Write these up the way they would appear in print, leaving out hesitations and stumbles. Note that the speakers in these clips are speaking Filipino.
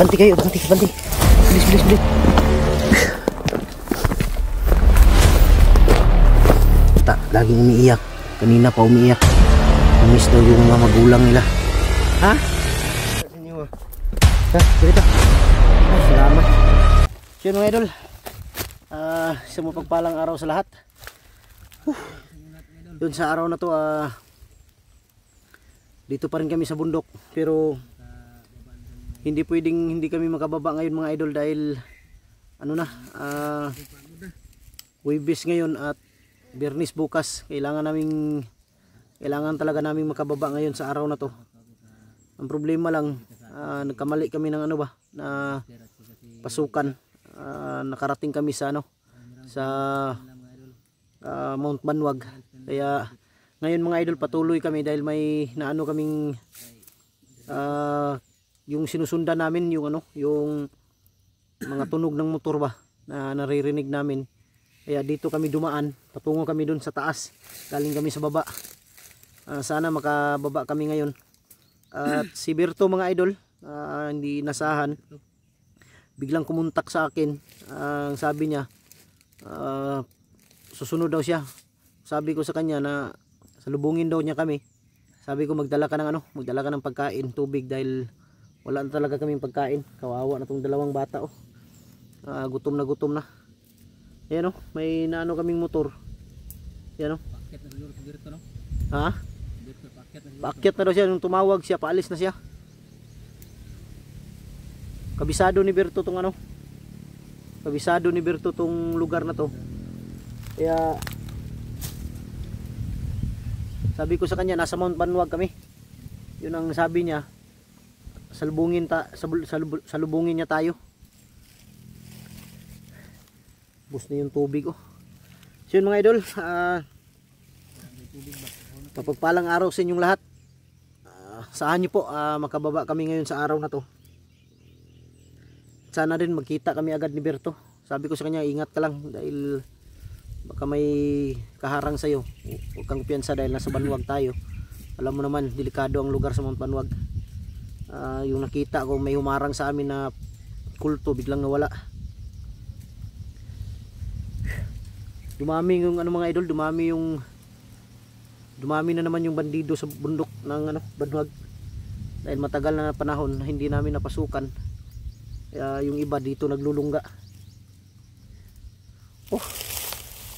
Banti kayo, banti. Bilis. Laging umiiyak. Kanina pa umiiyak. Miss daw yung mga magulang nila. Ha? Dito. Salamat. So yun mga idol. Isang mapagpalang araw sa lahat. Yun sa araw na to, dito pa rin kami sa bundok. Pero hindi pwedeng hindi kami makababa ngayon mga idol dahil ano na, Huwebes ngayon at Biyernes bukas. Kailangan talaga naming makababa ngayon sa araw na to. Ang problema lang, nagkamali kami ng na pasukan. Nakarating kami sa Mount Banwag. Kaya ngayon mga idol patuloy kami dahil may kaming yung sinusundan namin yung mga tunog ng motor ba na naririnig namin. Kaya dito kami dumaan, patungo kami dun sa taas. Galing kami sa baba. Sana makababa kami ngayon. At si Berto mga idol, hindi nasahan. Biglang kumuntak sa akin. Sabi niya, susunod daw siya. Sabi ko sa kanya na salubungin daw niya kami. Sabi ko magdala ka ng pagkain, tubig dahil wala na talaga kaming pagkain. Kawawa na tong dalawang bata gutom na. Ayan may kaming motor. Ayan paakyat na siguro si Berto Ha? Paakyat na daw siya, nung tumawag siya, paalis na siya. Kabisado ni Berto tong lugar na to. Kaya sabi ko sa kanya, nasa Mount Banwag kami. Yun ang sabi niya. Salubungin niya tayo. Bus na yung tubig So yun mga idol, mapagpalang araw sa inyong lahat. Saan nyo po makababa kami ngayon sa araw na to. Sana rin magkita kami agad ni Berto. Sabi ko sa kanya, ingat ka lang dahil baka may kaharang sa'yo. Huwag kang piyansa dahil nasa Banwag tayo. Alam mo naman, delikado ang lugar sa Mount Banwag. Yung nakita ko, may humarang sa amin na kulto, biglang nawala. Dumami yung mga idol, dumami na naman yung bandido sa bundok ng Banwag. Dahil matagal na panahon hindi namin napasukan. Yung iba dito naglulungga.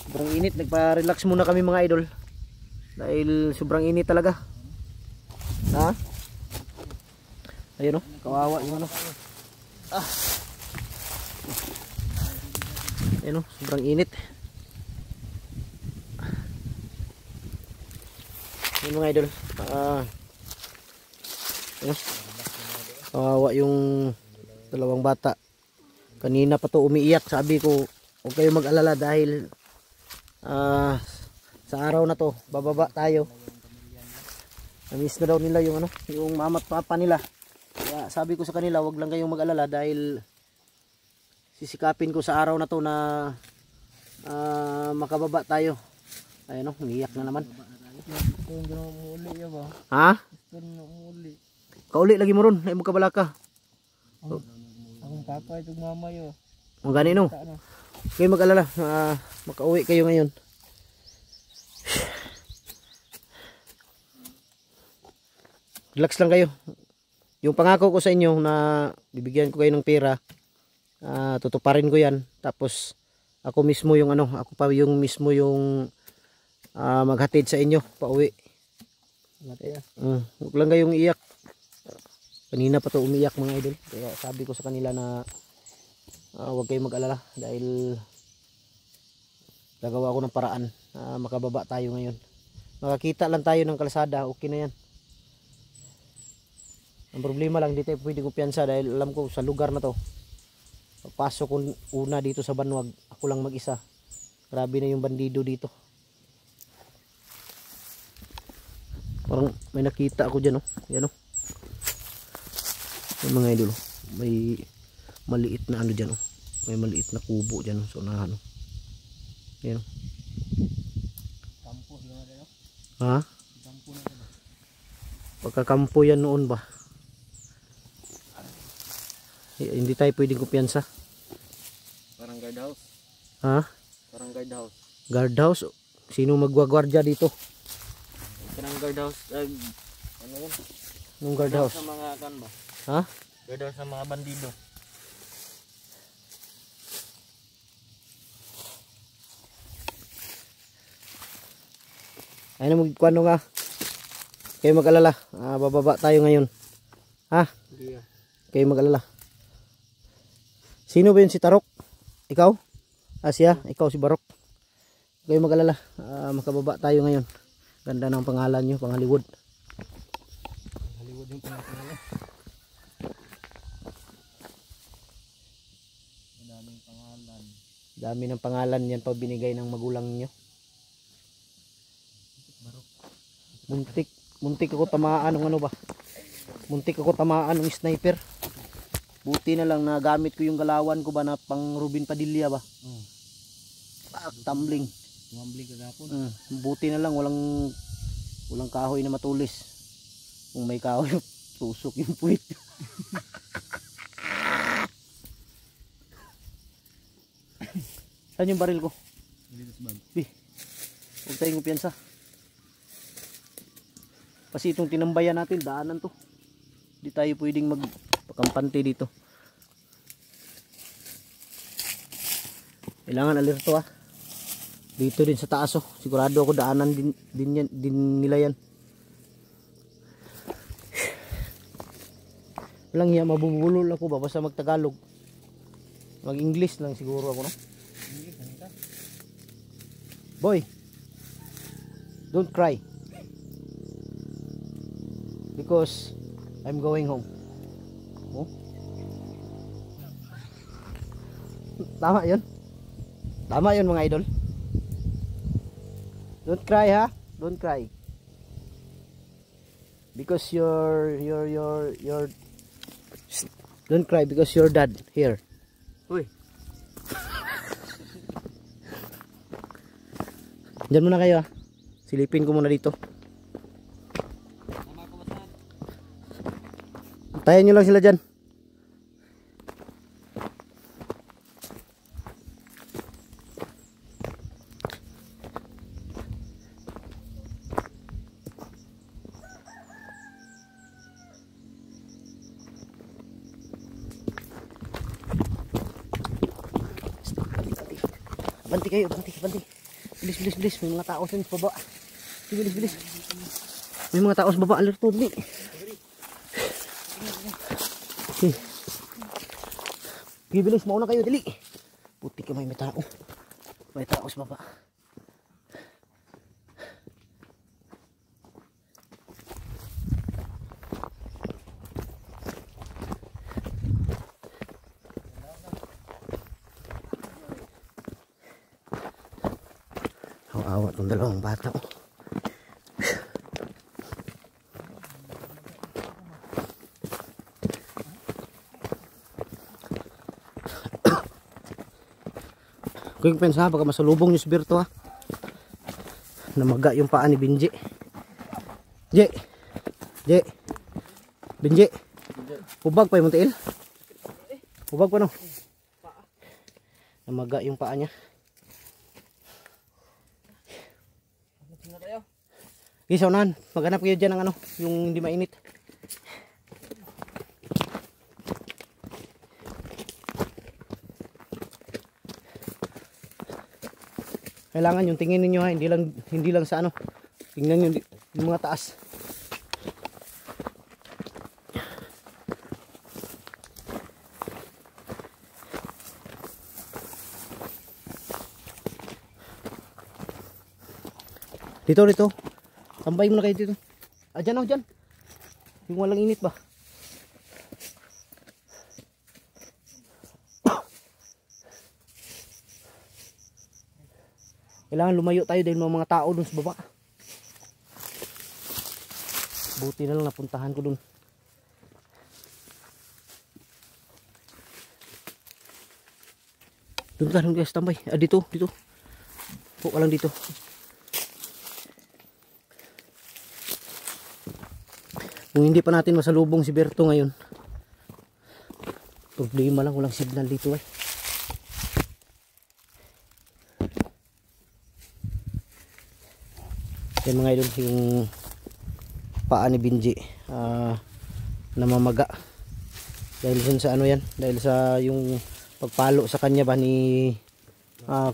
Sobrang init, nagpa-relax muna kami mga idol. Dahil sobrang init talaga. Ayun kawawa yung Ayun sobrang init. Yung mga idol, kawawa yung dalawang bata. Kanina pa to umiiyak. Sabi ko, huwag kayo mag-alala dahil sa araw na to, bababa tayo. Namiss na daw nila yung mama at papa nila. Kaya sabi ko sa kanila, huwag lang kayong mag-alala dahil sisikapin ko sa araw na to na makababa tayo. Ayun umiiyak na naman. Ha? Kauli lagi mo ron, ay mo kabalaka. Akong papa itong mama yo. Ang ganino. Kayo mag-alala, makauwi kayo ngayon. Relax lang kayo. Yung pangako ko sa inyo na bibigyan ko kayo ng pera, tutuparin ko yan. Tapos ako mismo yung maghatid sa inyo pauwi. Huwag lang kayong iyak. Kanina pa to umiyak mga idol. Kaya sabi ko sa kanila na huwag kayong mag-alala dahil gagawa ko ng paraan. Makababa tayo ngayon. Makakita lang tayo ng kalsada, okay na yan. Ang problema lang, dito pwede ko piyansa dahil alam ko sa lugar na to, papasok ko una dito sa Banwag, ako lang mag-isa. Grabe na yung bandido dito. Parang may nakita ako dyan yan yung mga idol may maliit na dyan may maliit na kubo dyan sa unahan yan kampo yung ha? Pagkakampo yan noon ba Hindi tayo pwedeng kumpiyansa. Parang guardhouse. Ha? Parang guardhouse. Guardhouse? Sino magwagwardya dito? Parang guardhouse. Ano yun? Nung guardhouse? Sa mga kan ba? Ha? Guardhouse sa mga bandido. Ay na magkuano nga. Kayo mag-alala. Bababa tayo ngayon. Ha? Hindi ah. Kayo mag-alala. Sino ba yun, si Tarok? Ikaw? Siya? Ikaw si Barok? Kayo mag-alala. Makababa tayo ngayon. Ganda ng pangalan nyo, pang Hollywood. Hollywood yung pangalan. Madaming pangalan. Dami ng pangalan yan pa binigay ng magulang nyo. Muntik ako tamaan ng ano ba? Muntik ako tamaan ng sniper. Buti na lang na gamit ko yung galawan ko ba na pang Rubin Padilla ba? Tumbling. Tumambling kagapon. Buti na lang walang kahoy na matulis. Kung may kahoy, tusok yung puwit. Saan yung baril ko? Bi, huwag tayong kumpiyansa. Kasi itong tinambayan natin, daanan to. Hindi tayo pwedeng magpakampante dito. Kailangan alerto ah. Dito din sa taas oh. Sigurado ako daanan din nila yan. Walang hiya, mabubulol ako ba basta magtagalog. Mag-English lang siguro ako no. Boy, don't cry. Because I'm going home. Oh? Tama yun. Tama yun mga idol. Don't cry ha. Don't cry. Because you're don't cry because your dad here. Uy. Diyan muna kayo ha. Silipin ko muna dito. Tayan nyo lang sila dyan. Banti kayo, banti. Bilis. May mga tao sa baba. Bilis. May mga tao sa baba. Alerto, dali. Bibilis, mauna kayo, dali. Puti ka, may tao. May tao sa baba. Awa itong dalawang bata. Kung pensa, baka masalubong nyo si Berto ha. Namaga yung paa ni Binji. Binji. Hubag pa yung muntiil. Hubag pa no. Namaga yung paa niya. Isa unahan, maghanap kayo dyan ng ano, yung hindi mainit. Kailangan yung tingin ninyo ha, hindi lang sa ano. Tingnan nyo yung mga taas. Dito. Tambay muna kayo dito. Dyan. Yung walang init ba? Kailangan lumayo tayo dahil mga tao dun sa baba. Buti na lang napuntahan ko dun. Doon guys, tambay. Dito. Huwag lang dito. Kung hindi pa natin masalubong si Berto ngayon, Problema lang, walang signal dito eh. Yan mga idol, yung paa ni Benji namamaga dahil dun sa ano yan, dahil sa yung pagpalo sa kanya ba ni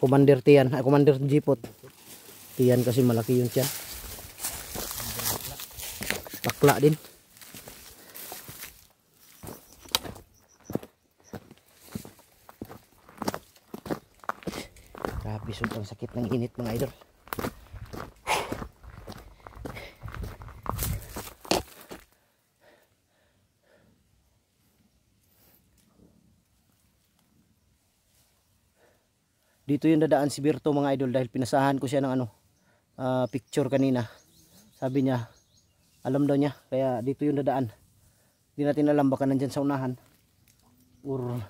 Commander Tian, Commander Jipot Tian, kasi malaki yung tiyan, bakla din. Grabe, sobrang sakit ng init mga idol. Dito yung dadaan si Berto mga idol, dahil pinasahan ko siya ng picture kanina. Sabi niya, alam daw niya, kaya dito yung dadaan. Hindi natin alam, baka nandyan sa unahan or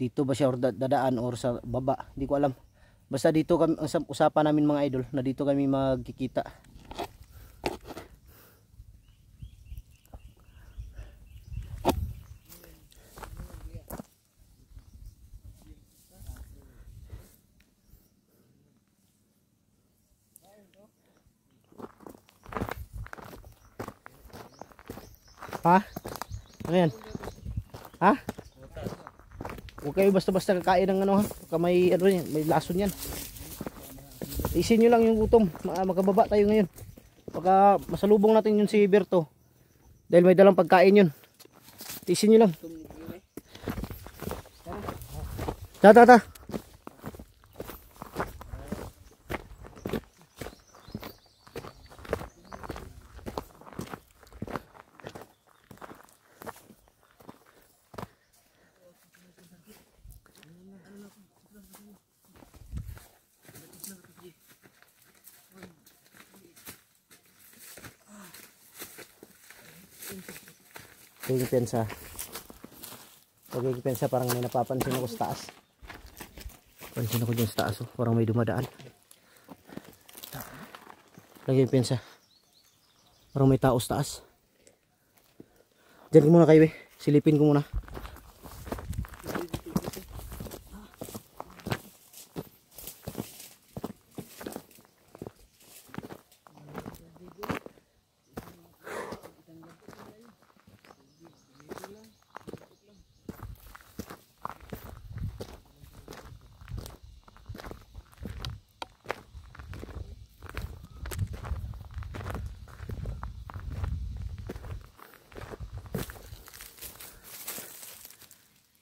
dito ba siya, or dadaan or sa baba, hindi ko alam. Basta dito kami, ang usapan namin mga idol, na dito kami magkikita. Ha? Ano yan? Ha? Huwag kayo basta-basta kakain ng ha? Baka may, may lason yan. Isin nyo lang yung gutom. Makababa tayo ngayon. Baka masalubong natin yun si Berto. Dahil may dalang pagkain yun. Isin nyo lang. Ta. Yung pensa. Okay, pensa, parang may napapansin ako sa taas. Pansin ako dyan sa taas, oh. Parang may dumadaan. Lagi yung pensa. Parang may tao sa taas. Diyan ko muna kayo eh. Silipin ko muna.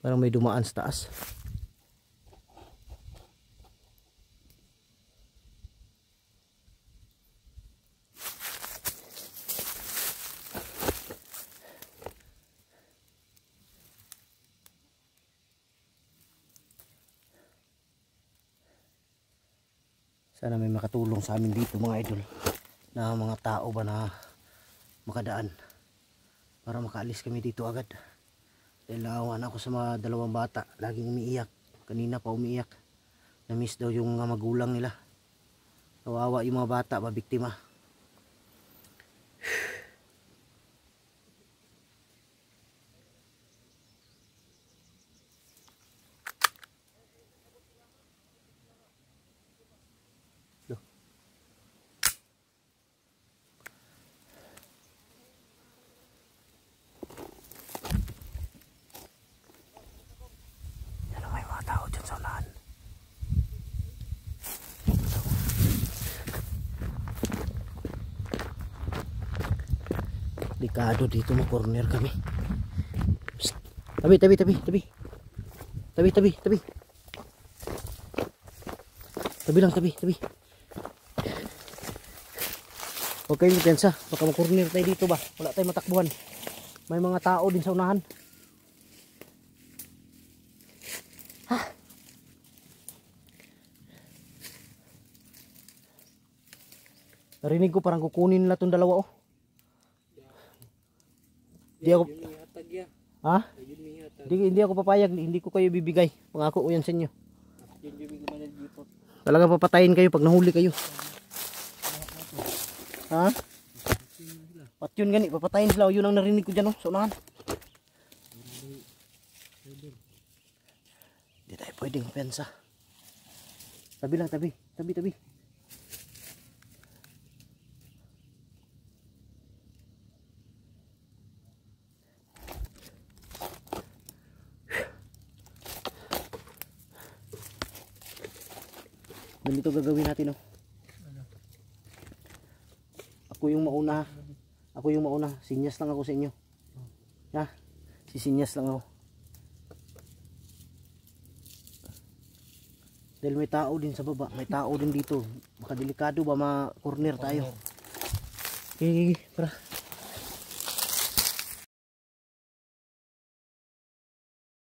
Parang may dumaan sa taas. Sana may makatulong sa amin dito mga idol, na mga tao ba na makadaan para makaalis kami dito agad. Dahil naawan ako sa mga dalawang bata, laging umiiyak. Kanina pa umiiyak. Na-miss daw yung mga magulang nila. Kawawa yung mga bata, mabiktima. Delikado dito, ma-corner kami. Psst. Tabi. Tabi lang. Huwag kayong depensa, baka ma-corner tayo dito ba. Wala tayong matakbuhan. May mga tao din sa unahan. Narinig ko parang kukunin nila itong dalawa, oh. Hindi ako, ha? Hindi ako papayag, hindi ko kayo bibigay. Pangako ko yan sa inyo. Talaga papatayin kayo pag nahuli kayo. Ha? Pat yun gani, papatayin sila. Yun ang narinig ko dyan, oh, sa unahan. Hindi tayo pwedeng pensa. Tabi lang, tabi. Tabi. Ganito gagawin natin, oh. Ako yung mauna. Ako yung mauna. Sinyas lang ako sa inyo. Ha? Sisinyas lang ako. Dahil may tao din sa baba. May tao din dito. Baka delikado ba ma-corner tayo. Okay, tara.